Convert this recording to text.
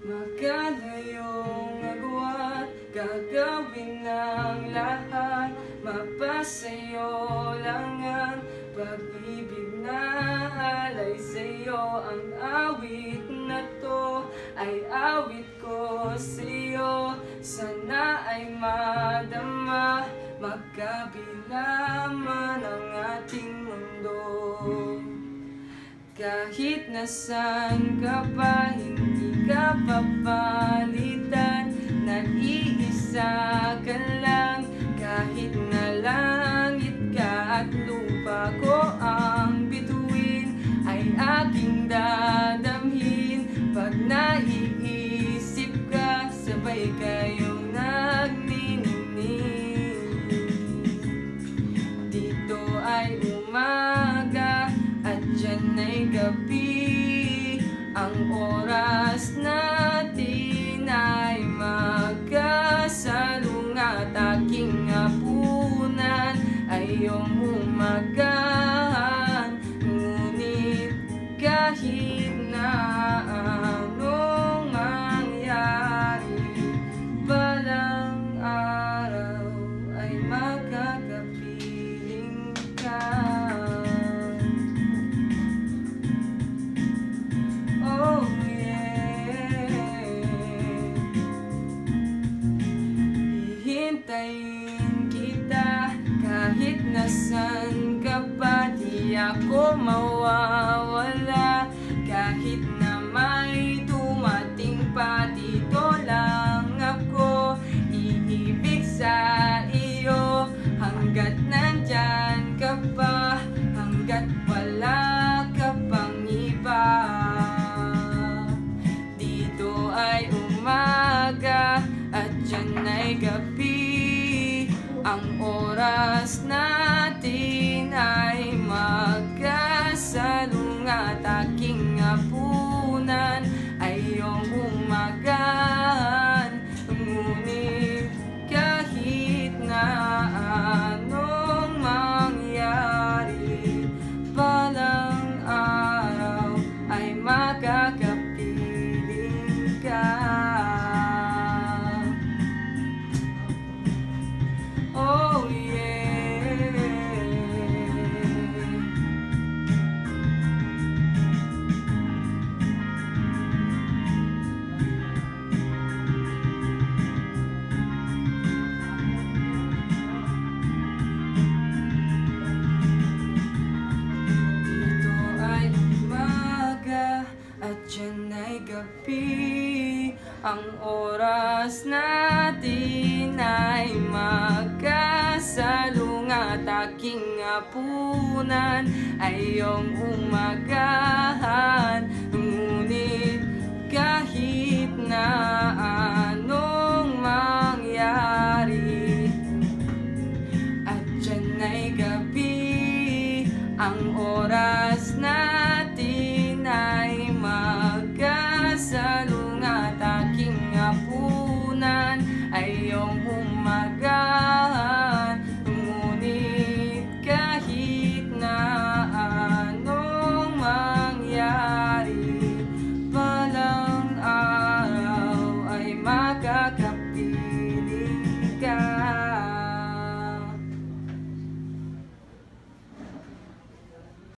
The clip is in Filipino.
Makalayong agwat, gagawin ng lahat. Mapasayo lang ang pag-ibig na alay sa'yo. Ang awit na to ay awit ko sa'yo. Sana ay madama, magkabila man ang ating mundo. Kahit nasaan ka pa, hindi ka papalitan. Nag-iisa ka lang, kahit na langit ka at lupa ko ang bituin, ay aking dadamhin. Pag naiisip ka, sabay kayong nagniningning. Dito ay umaga at dyan ay gabi. Ang oras natin ay magkasalungat. Aking hapunan ay iyong umagahan. Ngunit kahit na anong mangyari, balang araw ay makakapiling ka. Oh yeah, hihintayin kita kahit nasan ka pa. Di ako mawawala kahit na may dumating pa. Dito lang ako iibig sa iyo hanggat nandyan ka pa, hanggat wala ka pang iba. Dito ay umaga at dyan ay gabi. Ang oras natin ay magkasalungat. Aking hapunan ay iyong umagahan. Ngunit kahit na anong mangyari, balang araw ay makakapiling ka. Oh yeah, dito ay umaga at dyan ay gabi. Ang oras natin ay magkasalungat. Aking hapunan ay iyong umaga.